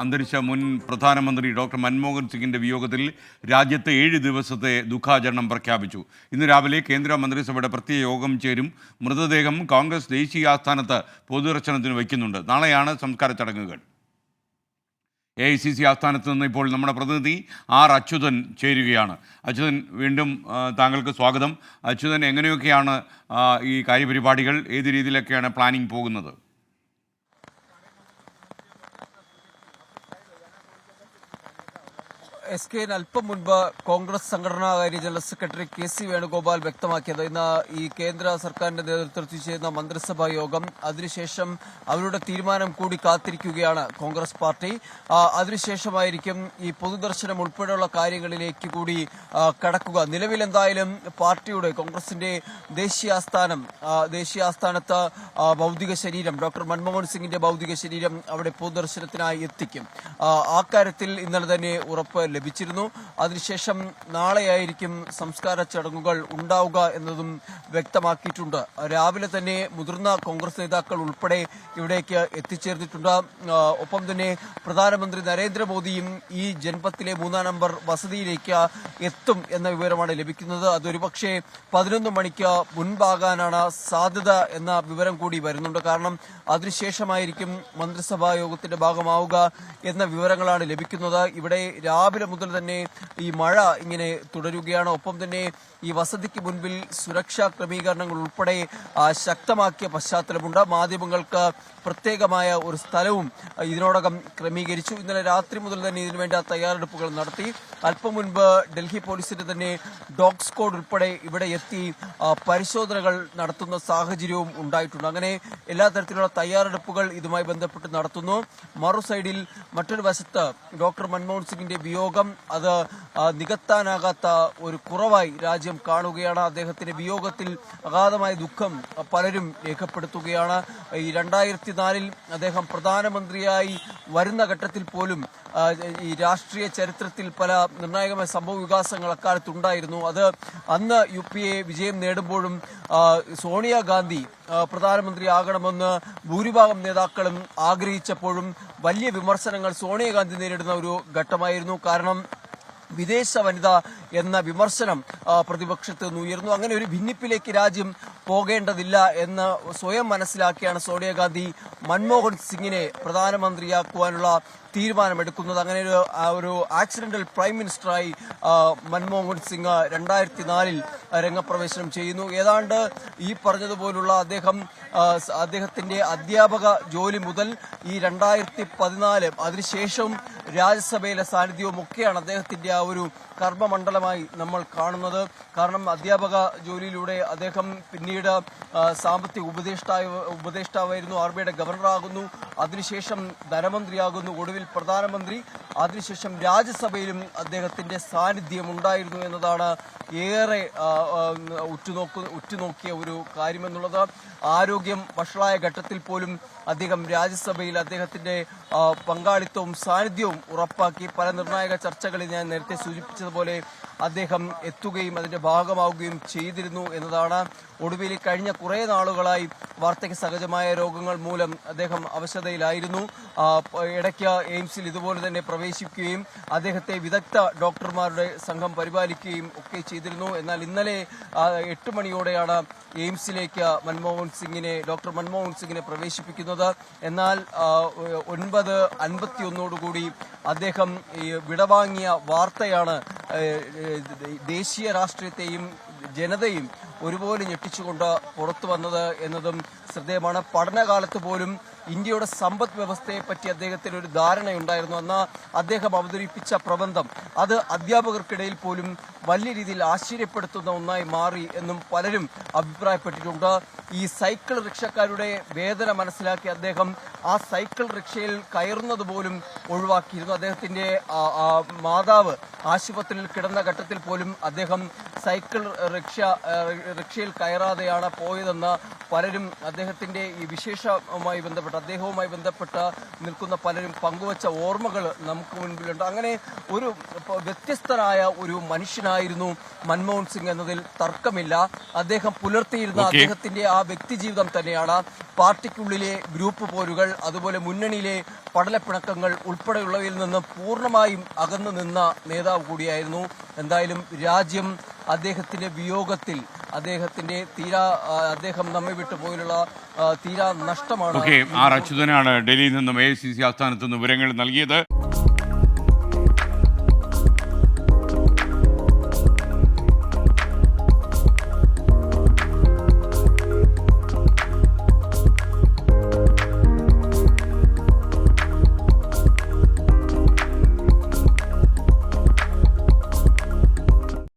അന്തരിച്ച മുൻ പ്രധാനമന്ത്രി ഡോക്ടർ മൻമോഹൻ സിംഗിൻ്റെ വിയോഗത്തിൽ രാജ്യത്ത് 7 ദിവസത്തെ ദുഃഖാചരണം പ്രഖ്യാപിച്ചു. ഇന്ന് രാവിലെ കേന്ദ്ര മന്ത്രിസഭയുടെ പ്രത്യേക യോഗം ചേരും. മൃതദേഹം കോൺഗ്രസ് ദേശീയ ആസ്ഥാനത്ത് പൊതുദർശനത്തിന് വയ്ക്കുന്നുണ്ട്. നാളെയാണ് സംസ്കാര ചടങ്ങുകൾ. AICC ആസ്ഥാനത്ത് നിന്ന് ഇപ്പോൾ നമ്മുടെ പ്രതിനിധി R. അച്യുതൻ ചേരുകയാണ്. അച്യുതൻ, വീണ്ടും താങ്കൾക്ക് സ്വാഗതം. അച്യുതൻ, എങ്ങനെയൊക്കെയാണ് ഈ കാര്യപരിപാടികൾ, ഏത് രീതിയിലൊക്കെയാണ് പ്ലാനിംഗ് പോകുന്നത്? SK അല്പം മുൻപ് കോൺഗ്രസ് സംഘടനാകാര്യ ജനറൽ സെക്രട്ടറി KC വേണുഗോപാൽ വ്യക്തമാക്കിയത് ഇന്ന് ഈ കേന്ദ്ര സർക്കാരിന്റെ നേതൃത്വത്തിൽ ചെയ്യുന്ന മന്ത്രിസഭാ യോഗം, അതിനുശേഷം അവരുടെ തീരുമാനം കൂടി കാത്തിരിക്കുകയാണ് കോൺഗ്രസ് പാർട്ടി. അതിനുശേഷമായിരിക്കും ഈ പൊതുദർശനം ഉൾപ്പെടെയുള്ള കാര്യങ്ങളിലേക്ക് കൂടി കടക്കുക. നിലവിൽ എന്തായാലും പാർട്ടിയുടെ കോൺഗ്രസിന്റെ ദേശീയാസ്ഥാനത്ത് ഭൗതിക ശരീരം, ഡോക്ടർ മൻമോഹൻ സിംഗിന്റെ ഭൗതിക ശരീരം അവിടെ പൊതുദർശനത്തിനായി എത്തിക്കും. ആ കാര്യത്തിൽ ഇന്നലെ തന്നെ ഉറപ്പ് ലഭിച്ചിരുന്നു. അതിനുശേഷം നാളെയായിരിക്കും സംസ്കാര ചടങ്ങുകൾ ഉണ്ടാവുക എന്നതും വ്യക്തമാക്കിയിട്ടുണ്ട്. രാവിലെ തന്നെ മുതിർന്ന കോൺഗ്രസ് നേതാക്കൾ ഉൾപ്പെടെ ഇവിടേക്ക് എത്തിച്ചേർന്നിട്ടുണ്ട്. ഒപ്പം തന്നെ പ്രധാനമന്ത്രി നരേന്ദ്രമോദിയും ഈ ജൻപത്തിലെ 3-ാം നമ്പർ വസതിയിലേക്ക് എത്തും എന്ന വിവരമാണ് ലഭിക്കുന്നത്. അതൊരുപക്ഷെ 11 മണിക്ക് മുൻപാകാനാണ് സാധ്യത എന്ന വിവരം കൂടി വരുന്നുണ്ട്. കാരണം അതിനുശേഷമായിരിക്കും മന്ത്രിസഭാ യോഗത്തിന്റെ ഭാഗമാവുക എന്ന വിവരങ്ങളാണ് ലഭിക്കുന്നത്. ഇവിടെ രാവിലെ മുതൽ തന്നെ ഈ മഴ ഇങ്ങനെ തുടരുകയാണ്. ഒപ്പം തന്നെ ഈ വസതിക്ക് മുൻപിൽ സുരക്ഷാ ക്രമീകരണങ്ങൾ ഉൾപ്പെടെ ശക്തമാക്കിയ പശ്ചാത്തലമുണ്ട്. മാധ്യമങ്ങൾക്ക് പ്രത്യേകമായ ഒരു സ്ഥലവും ഇതിനോടകം ക്രമീകരിച്ചു. ഇന്നലെ രാത്രി മുതൽ തന്നെ ഇതിനുവേണ്ട തയ്യാറെടുപ്പുകൾ നടത്തി. അല്പം മുൻപ് ഡൽഹി പോലീസിന്റെ തന്നെ ഡോഗ് സ്ക്വാഡ് ഉൾപ്പെടെ ഇവിടെ എത്തി പരിശോധനകൾ നടത്തുന്ന സാഹചര്യവും ഉണ്ടായിട്ടുണ്ട്. അങ്ങനെ എല്ലാ തരത്തിലുള്ള തയ്യാറെടുപ്പുകൾ ഇതുമായി ബന്ധപ്പെട്ട് നടത്തുന്നു. മറുസൈഡിൽ മറ്റൊരു വശത്ത് ഡോക്ടർ മൻമോഹൻ സിംഗിന്റെ വിയോഗം അത് നികത്താനാകാത്ത ഒരു കുറവായി രാജ്യം കാണുകയാണ്. അദ്ദേഹത്തിന്റെ വിയോഗത്തിൽ അഗാധമായ ദുഃഖം പലരും രേഖപ്പെടുത്തുകയാണ്. ഈ 2004 അദ്ദേഹം പ്രധാനമന്ത്രിയായി വരുന്ന ഘട്ടത്തിൽ പോലും ഈ രാഷ്ട്രീയ ചരിത്രത്തിൽ പല നിർണായകമായ സംഭവ വികാസങ്ങൾ അക്കാലത്തുണ്ടായിരുന്നു. അത് അന്ന് UPA വിജയം നേടുമ്പോഴും സോണിയാഗാന്ധി പ്രധാനമന്ത്രിയാകണമെന്ന് ഭൂരിഭാഗം നേതാക്കളും ആഗ്രഹിച്ചപ്പോഴും വലിയ വിമർശനങ്ങൾ സോണിയാഗാന്ധി നേരിടുന്ന ഒരു ഘട്ടമായിരുന്നു. കാരണം വിദേശ വനിത എന്ന വിമർശനം പ്രതിപക്ഷത്ത് നിന്ന് ഉയർന്നു. അങ്ങനെ ഒരു ഭിന്നിപ്പിലേക്ക് രാജ്യം പോകേണ്ടതില്ല എന്ന് സ്വയം മനസ്സിലാക്കിയാണ് സോണിയാഗാന്ധി മൻമോഹൻ സിംഗിനെ പ്രധാനമന്ത്രിയാക്കുവാനുള്ള തീരുമാനമെടുക്കുന്നത്. അങ്ങനെ ഒരു ആക്സിഡന്റൽ പ്രൈം മിനിസ്റ്ററായി മൻമോഹൻ സിംഗ് 2004 രംഗപ്രവേശനം ചെയ്യുന്നു. ഏതാണ്ട് ഈ പറഞ്ഞതുപോലുള്ള അദ്ദേഹത്തിന്റെ അധ്യാപക ജോലി മുതൽ ഈ 2014 അതിനുശേഷം രാജ്യസഭയിലെ സാന്നിധ്യവും ഒക്കെയാണ് അദ്ദേഹത്തിന്റെ ആ ഒരു കർമ്മമണ്ഡലമായി നമ്മൾ കാണുന്നത്. കാരണം അധ്യാപക ജോലിയിലൂടെ അദ്ദേഹം പിന്നീട് സാമ്പത്തിക ഉപദേഷ്ടാവായിരുന്നു, RBIയുടെ ഗവർണറാകുന്നു, അതിനുശേഷം ധനമന്ത്രിയാകുന്നു, ഒടുവിൽ പ്രധാനമന്ത്രി, അതിനുശേഷം രാജ്യസഭയിലും അദ്ദേഹത്തിന്റെ സാന്നിധ്യം ഉണ്ടായിരുന്നു എന്നതാണ് ഏറെ ഉറ്റുനോക്കിയ ഒരു കാര്യമെന്നുള്ളത്. ആരോഗ്യം വഷളായ ഘട്ടത്തിൽ പോലും അദ്ദേഹം രാജ്യസഭയിൽ അദ്ദേഹത്തിന്റെ പങ്കാളിത്തവും സാന്നിധ്യവും ഉറപ്പാക്കി. പല നിർണായക ചർച്ചകളിൽ ഞാൻ നേരത്തെ സൂചിപ്പിച്ചതുപോലെ അദ്ദേഹം എത്തുകയും അതിന്റെ ഭാഗമാവുകയും ചെയ്തിരുന്നു എന്നതാണ്. ഒടുവിൽ കഴിഞ്ഞ കുറെ നാളുകളായി വാർദ്ധക്യ സഹജമായ രോഗങ്ങൾ മൂലം അദ്ദേഹം അവശതയിലായിരുന്നു. ഇടയ്ക്ക് എയിംസിൽ ഇതുപോലെ തന്നെ പ്രവേശിക്കുകയും അദ്ദേഹത്തെ വിദഗ്ധ ഡോക്ടർമാരുടെ സംഘം പരിപാലിക്കുകയും ഒക്കെ ചെയ്തിരുന്നു. എന്നാൽ ഇന്നലെ 8 മണിയോടെയാണ് എയിംസിലേക്ക് ഡോക്ടർ മൻമോഹൻ സിംഗിനെ പ്രവേശിപ്പിക്കുന്നത്. എന്നാൽ 9:51 അദ്ദേഹം വിടവാങ്ങിയ വാർത്തയാണ് ദേശീയ രാഷ്ട്രീയത്തെയും ജനതയും ഒരുപോലെ ഞെട്ടിച്ചുകൊണ്ട് പുറത്തു വന്നത് എന്നതും ശ്രദ്ധേയമാണ്. പഠനകാലത്ത് പോലും ഇന്ത്യയുടെ സമ്പദ് വ്യവസ്ഥയെ പറ്റി അദ്ദേഹത്തിന് ഒരു ധാരണയുണ്ടായിരുന്നു. അന്ന് അദ്ദേഹം അവതരിപ്പിച്ച പ്രബന്ധം അത് അധ്യാപകർക്കിടയിൽ പോലും വലിയ രീതിയിൽ ആശ്ചര്യപ്പെടുത്തുന്ന ഒന്നായി മാറി എന്നും പലരും അഭിപ്രായപ്പെട്ടിട്ടുണ്ട്. ഈ സൈക്കിൾ റിക്ഷക്കാരുടെ വേദന മനസ്സിലാക്കി അദ്ദേഹം ആ സൈക്കിൾ റിക്ഷയിൽ കയറുന്നത് പോലും ഒഴിവാക്കിയിരുന്നു. അദ്ദേഹത്തിന്റെ മാതാവ് ആശുപത്രിയിൽ കിടന്ന ഘട്ടത്തിൽ പോലും അദ്ദേഹം സൈക്കിൾ റിക്ഷയിൽ കയറാതെയാണ് പോയതെന്ന് പലരും അദ്ദേഹത്തിന്റെ ഈ വിശേഷവുമായി ബന്ധപ്പെട്ട ബന്ധപ്പെട്ട് അദ്ദേഹവുമായി ബന്ധപ്പെട്ട് നിൽക്കുന്ന പലരും പങ്കുവച്ച ഓർമ്മകൾ നമുക്ക് മുൻപിലുണ്ട്. അങ്ങനെ ഒരു വ്യത്യസ്തനായ ഒരു മനുഷ്യനായിരുന്നു മൻമോഹൻ സിംഗ് എന്നതിൽ തർക്കമില്ല. അദ്ദേഹം പുലർത്തിയിരുന്ന അദ്ദേഹത്തിന്റെ ആ വ്യക്തി ജീവിതം തന്നെയാണ് പാർട്ടിക്കുള്ളിലെ ഗ്രൂപ്പ് പോരുകൾ, അതുപോലെ മുന്നണിയിലെ പടലപ്പിണക്കങ്ങൾ ഉൾപ്പെടെയുള്ളവയിൽ നിന്ന് പൂർണ്ണമായും അകന്നു നിന്ന നേതാവ് കൂടിയായിരുന്നു. എന്തായാലും രാജ്യം അദ്ദേഹത്തിന്റെ വിയോഗത്തിൽ അദ്ദേഹം നമ്മെ വിട്ടു പോലുള്ള തീരാ നഷ്ടമാണ്. ആർ അച്യുതനാണ് ഡൽഹിയിൽ നിന്നും AICC ആസ്ഥാനത്ത് നിന്ന് വിവരങ്ങൾ നൽകിയത്.